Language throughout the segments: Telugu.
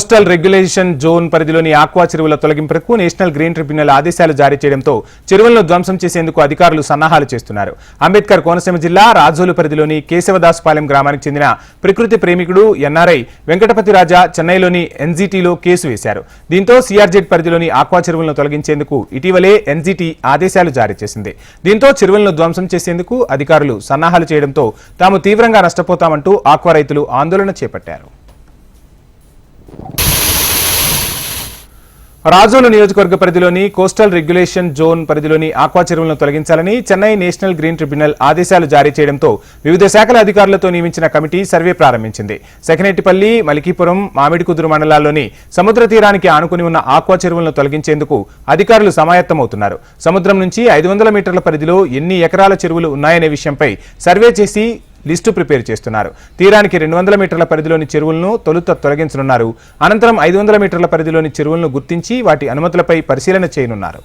కోస్టల్ రెగ్యులేషన్ జోన్ పరిధిలోని ఆక్వా చెరువుల తొలగింపునకు నేషనల్ గ్రీన్ ట్రిబ్యునల్ ఆదేశాలు జారీ చేయడంతో చెరువులను ధ్వంసం చేసేందుకు అధికారులు సన్నాహాలు చేస్తున్నారు. అంబేద్కర్ కోనసీమ జిల్లా రాజోలు పరిధిలోని కేశవదాసుపాలెం గ్రామానికి చెందిన ప్రకృతి ప్రేమికుడు ఎన్ఆర్ఐ వెంకటపతి రాజా చెన్నైలోని ఎన్జీటీలో కేసు వేశారు. దీంతో సిఆర్జెడ్ పరిధిలోని ఆక్వా చెరువులను తొలగించేందుకు ఇటీవలే ఎన్జీటీ ఆదేశాలు జారీ చేసింది. దీంతో చెరువులను ధ్వంసం చేసేందుకు అధికారులు సన్నాహాలు చేయడంతో తాము తీవ్రంగా నష్టపోతామంటూ ఆక్వా రైతులు ఆందోళన చేపట్టారు. రాజోలు నియోజకవర్గ పరిధిలోని కోస్టల్ రెగ్యులేషన్ జోన్ పరిధిలోని ఆక్వా చెరువులను తొలగించాలని చెన్నై నేషనల్ గ్రీన్ ట్రిబ్యునల్ ఆదేశాలు జారీ చేయడంతో వివిధ శాఖల అధికారులతో నియమించిన కమిటీ సర్వే ప్రారంభించింది. సెకనేటిపల్లి, మలికీపురం, మామిడికుదురు మండలాల్లోని సముద్ర తీరానికి ఆనుకుని ఉన్న ఆక్వా చెరువులను తొలగించేందుకు అధికారులు సమాయత్తమవుతున్నారు. సముద్రం నుంచి 500 మీటర్ల పరిధిలో ఎన్ని ఎకరాల చెరువులు ఉన్నాయనే విషయంపై సర్వే చేసి లిస్టు ప్రిపేర్ చేస్తున్నారు. తీరానికి 200 మీటర్ల పరిధిలోని చెరువులను తొలుత తొలగించనున్నారు. అనంతరం 500 మీటర్ల పరిధిలోని చెరువులను గుర్తించి వాటి అనుమతులపై పరిశీలన చేయనున్నారు.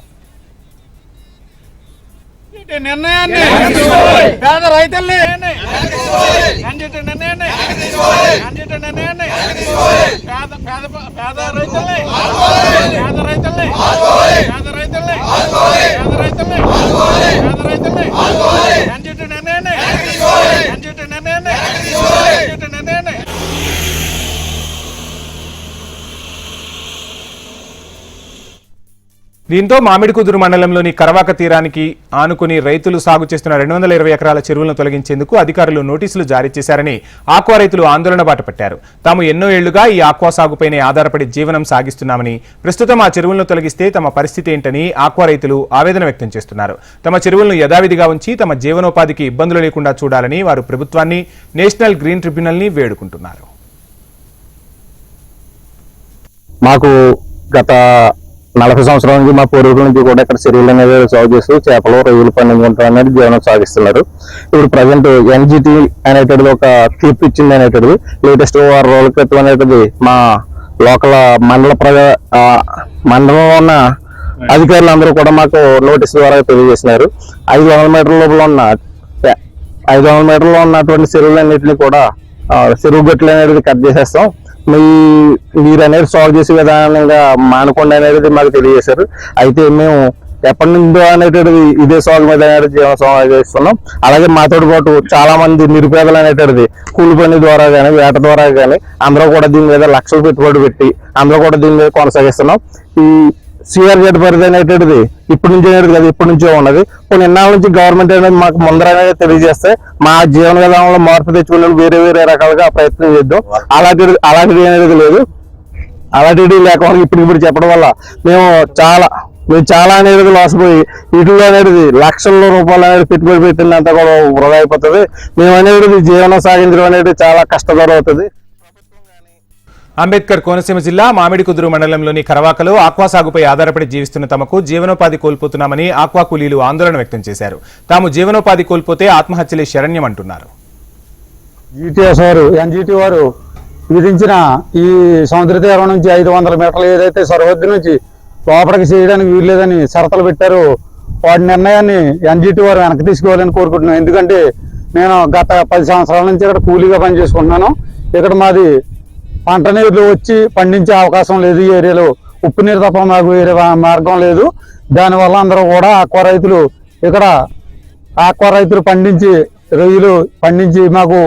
దీంతో మామిడికుదురు మండలంలోని కరవాక తీరానికి ఆనుకుని రైతులు సాగు చేస్తున్న 220 ఎకరాల చెరువులను తొలగించేందుకు అధికారులు నోటీసులు జారీ చేశారని ఆక్వా రైతులు ఆందోళన బాటపట్టారు. తాము ఎన్నో ఏళ్లుగా ఈ ఆక్వా సాగుపైనే ఆధారపడి జీవనం సాగిస్తున్నామని, ప్రస్తుతం ఆ చెరువులను తొలగిస్తే తమ పరిస్థితి ఏంటని ఆక్వా రైతులు ఆవేదన వ్యక్తం చేస్తున్నారు. తమ చెరువులను యథావిధిగా ఉంచి తమ జీవనోపాధికి ఇబ్బందులు లేకుండా చూడాలని వారు ప్రభుత్వాన్ని, నేషనల్ గ్రీన్ ట్రిబ్యునల్ని వేడుకుంటున్నారు. మాకు గత 40 సంవత్సరాల నుంచి మా పూర్వీకుల నుంచి కూడా ఇక్కడ చెరువులు అనేది సాగు చేస్తూ చేపలు, రొయ్యలు పండించుకుంటాం అనేది జీవనం సాగిస్తున్నారు. ఇప్పుడు ప్రజెంట్ ఎన్జిటి అనేటది ఒక తీర్పు ఇచ్చింది అనేటది లేటెస్ట్ 6 రోజుల క్రితం అనేటది మా లోకల్ మండలంలో ఉన్న అధికారులందరూ కూడా మాకు నోటీస్ ద్వారా తెలియజేసినారు. 500 మీటర్ల లోపల ఉన్న 500 మీటర్లో ఉన్నటువంటి చెరువులన్నింటినీ కూడా చెరువు గట్లు అనేది కట్ చేసేస్తాం, మీరు అనేది సాల్వ్ చేసే విధానంగా మానకుండా అనేది మాకు తెలియజేశారు. అయితే మేము ఎప్పటి నుండో అనేటువంటిది ఇదే సాల్వ్ మీద జీవన సాగిస్తున్నాం. అలాగే మాతో పాటు చాలా మంది నిరుపేదలు అనేటువంటిది కూలి పని ద్వారా కానీ, వేట ద్వారా కానీ అందరూ కూడా దీని మీద లక్షలు పెట్టుబడి పెట్టి అందరూ కూడా దీని మీద కొనసాగిస్తున్నాం. ఈ సిఆర్జెడ్ పరిధి అనేటువంటిది ఇప్పటి నుంచి అనేది కదా, ఇప్పటి నుంచో ఉన్నది. కొన్ని ఎన్నాళ్ళ నుంచి గవర్నమెంట్ అనేది మాకు ముందర అనేది తెలియజేస్తే మా జీవన విధానంలో మార్పు తెచ్చుకునే వేరే రకాలుగా ప్రయత్నం చేద్దాం. అలాంటిది అనేది లేదు. అలాంటివి లేకుండా ఇప్పుడు చెప్పడం వల్ల మేము చాలా అనేది లాస్ పోయి వీటిలో అనేది లక్షల రూపాయలు అనేది పెట్టుబడి పెట్టినంత కూడా వృధా అయిపోతుంది. మేము అనేది జీవనం సాగించడం అనేది చాలా కష్టతరం అవుతుంది. అంబేద్కర్ కోనసీమ జిల్లా మామిడికుదురు మండలంలోని కరవాకలో ఆక్వా సాగుపై ఆధారపడి జీవిస్తున్న తమకు జీవనోపాధి కోల్పోతున్నామని ఆక్వా కూలీలు ఆందోళన వ్యక్తం చేశారు. తాము జీవనోపాధి కోల్పోతే ఆత్మహత్యలే శరణ్యమంటున్నారు. ఎన్జిటి వారు విధించిన ఈ సముద్ర తీరం నుంచి 500 మీటర్లు ఏదైతే సరిహద్దు నుంచి లోపలికి చేయడానికి వీల్లేదని షరతులు పెట్టారు, వాటి నిర్ణయాన్ని ఎన్జిటి వారు వెనక్కి తీసుకోవాలని కోరుకుంటున్నాను. ఎందుకంటే నేను గత 10 సంవత్సరాల నుంచి ఇక్కడ కూలీగా పనిచేసుకుంటున్నాను. ఇక్కడ మాది పంట నీరు వచ్చి పండించే అవకాశం లేదు. ఈ ఏరియాలో ఉప్పు నీరు తప్ప మాకు వేరే మార్గం లేదు. దానివల్ల అందరూ కూడా ఆక్వా రైతులు పండించి రొయ్యలు పండించి మాకు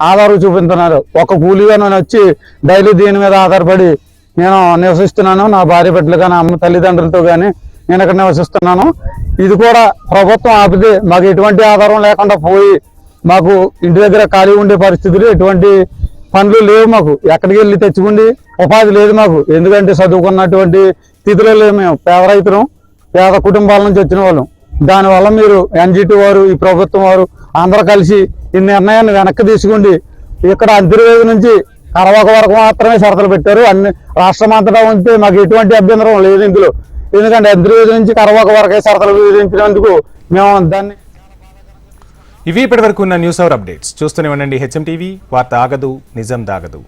ఆధారం చూపిస్తున్నారు. ఒక కూలీగా నేను వచ్చి డైలీ దీని మీద ఆధారపడి నేను నివసిస్తున్నాను. నా భార్య బిడ్డలు కానీ, అమ్మ తల్లిదండ్రులతో కానీ నేను ఇక్కడ నివసిస్తున్నాను. ఇది కూడా ప్రభుత్వం ఆపితే మాకు ఎటువంటి ఆధారం లేకుండా పోయి మాకు ఇంటి దగ్గర ఖాళీ ఉండే పరిస్థితులు, ఎటువంటి పనులు లేవు. మాకు ఎక్కడికి వెళ్ళి తెచ్చుకుండి ఉపాధి లేదు మాకు. ఎందుకంటే చదువుకున్నటువంటి స్థితిలో లేవు. మేము పేద రైతులం, పేద కుటుంబాల నుంచి వచ్చిన వాళ్ళం. దానివల్ల మీరు ఎన్జిటి వారు, ఈ ప్రభుత్వం వారు అందరూ కలిసి ఈ నిర్ణయాన్ని వెనక్కి తీసుకోండి. ఇక్కడ అంతర్వేది నుంచి కరవాక వరకు మాత్రమే షరతులు పెట్టారు. అన్ని రాష్ట్రం అంతటా ఉంటే మాకు ఎటువంటి అభ్యంతరం లేదు ఇందులో. ఎందుకంటే అంతర్వేది నుంచి కరవాక వరకే షరతులు విధించినందుకు మేము దాన్ని. ఇవి ఇప్పటివరకు ఉన్న న్యూస్ అవర్ అప్డేట్స్. చూస్తూనే ఉండండి హెచ్ఎం టీవీ. వార్త ఆగదు, నిజం దాగదు.